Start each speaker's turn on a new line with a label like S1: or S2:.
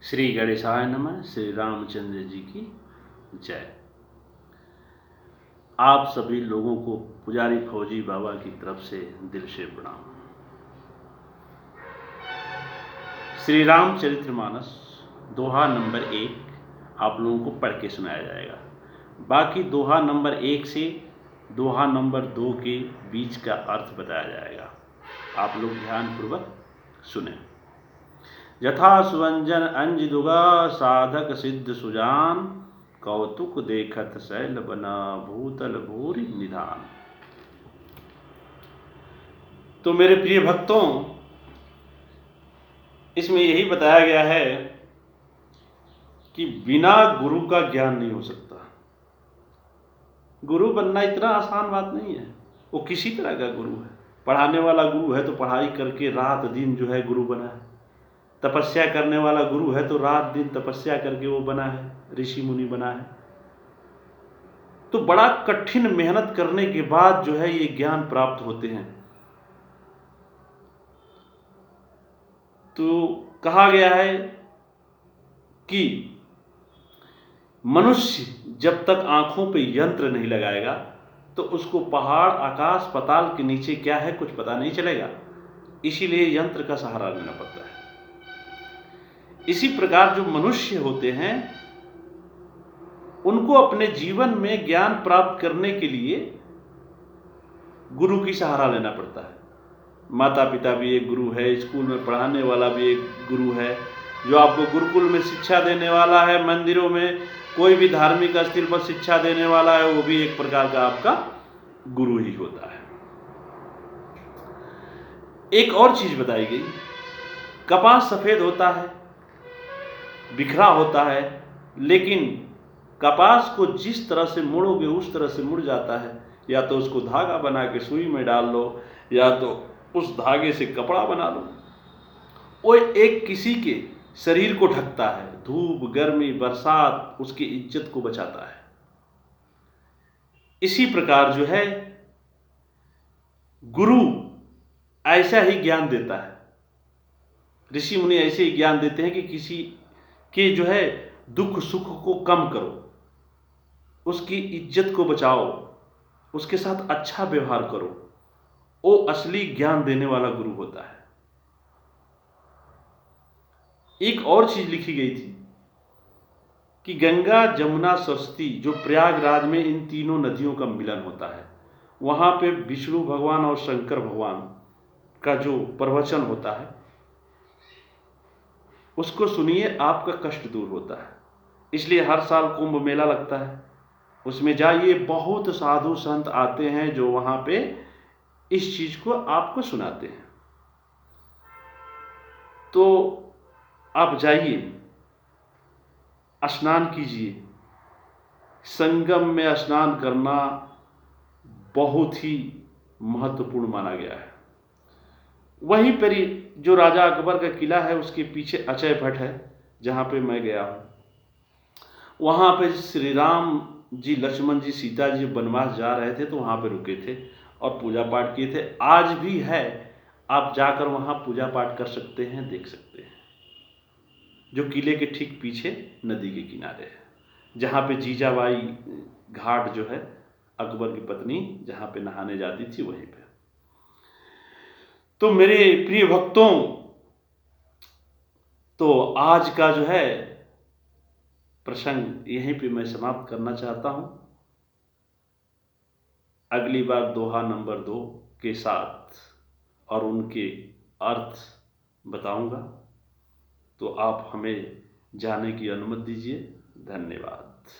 S1: श्री गणेशाय नमः। श्री रामचंद्र जी की जय। आप सभी लोगों को पुजारी फौजी बाबा की तरफ से दिल से प्रणाम। श्री रामचरितमानस दोहा नंबर 1 आप लोगों को पढ़ के सुनाया जाएगा। बाकी दोहा नंबर 1 से दोहा नंबर 2 के बीच का अर्थ बताया जाएगा। आप लोग ध्यानपूर्वक सुने। यथा सुवंजन अंजदुगा साधक सिद्ध सुजान, कौतुक देखत शैल बना भूतल भूरि निधान। तो मेरे प्रिय भक्तों, इसमें यही बताया गया है कि बिना गुरु का ज्ञान नहीं हो सकता। गुरु बनना इतना आसान बात नहीं है। वो किसी तरह का गुरु है। पढ़ाने वाला गुरु है तो पढ़ाई करके रात दिन जो है गुरु बना है। तपस्या करने वाला गुरु है तो रात दिन तपस्या करके वो बना है, ऋषि मुनि बना है। तो बड़ा कठिन मेहनत करने के बाद जो है ये ज्ञान प्राप्त होते हैं। तो कहा गया है कि मनुष्य जब तक आंखों पे यंत्र नहीं लगाएगा तो उसको पहाड़ आकाश पाताल के नीचे क्या है कुछ पता नहीं चलेगा। इसीलिए यंत्र का सहारा लेना पड़ता है। इसी प्रकार जो मनुष्य होते हैं उनको अपने जीवन में ज्ञान प्राप्त करने के लिए गुरु की सहारा लेना पड़ता है। माता पिता भी एक गुरु है, स्कूल में पढ़ाने वाला भी एक गुरु है, जो आपको गुरुकुल में शिक्षा देने वाला है, मंदिरों में कोई भी धार्मिक स्थल पर शिक्षा देने वाला है, वो भी एक प्रकार का आपका गुरु ही होता है। एक और चीज बताई गई, कपास सफेद होता है, बिखरा होता है, लेकिन कपास को जिस तरह से मोड़ोगे उस तरह से मुड़ जाता है। या तो उसको धागा बना के सुई में डाल लो, या तो उस धागे से कपड़ा बना लो। वो एक किसी के शरीर को ढकता है, धूप गर्मी बरसात उसकी इज्जत को बचाता है। इसी प्रकार जो है गुरु ऐसा ही ज्ञान देता है। ऋषि मुनि ऐसे ही ज्ञान देते हैं कि किसी के जो है दुख सुख को कम करो, उसकी इज्जत को बचाओ, उसके साथ अच्छा व्यवहार करो। वो असली ज्ञान देने वाला गुरु होता है। एक और चीज लिखी गई थी कि गंगा जमुना सरस्वती जो प्रयागराज में इन तीनों नदियों का मिलन होता है, वहां पे विष्णु भगवान और शंकर भगवान का जो प्रवचन होता है उसको सुनिए, आपका कष्ट दूर होता है। इसलिए हर साल कुंभ मेला लगता है, उसमें जाइए, बहुत साधु संत आते हैं जो वहां पे इस चीज को आपको सुनाते हैं। तो आप जाइए, स्नान कीजिए। संगम में स्नान करना बहुत ही महत्वपूर्ण माना गया है। वहीं पर जो राजा अकबर का किला है उसके पीछे अक्षय वट है, जहां पे मैं गया हूं। वहां पे श्री राम जी लक्ष्मण जी सीता जी वनवास जा रहे थे तो वहां पे रुके थे और पूजा पाठ किए थे। आज भी है, आप जाकर वहां पूजा पाठ कर सकते हैं, देख सकते हैं। जो किले के ठीक पीछे नदी के किनारे है, जहां पे जीजाबाई घाट जो है अकबर की पत्नी जहां पे नहाने जाती थी, वहीं पे। तो मेरे प्रिय भक्तों, तो आज का जो है प्रसंग यहीं पे मैं समाप्त करना चाहता हूं। अगली बार दोहा नंबर 2 के साथ और उनके अर्थ बताऊंगा, तो आप हमें जाने की अनुमति दीजिए। धन्यवाद।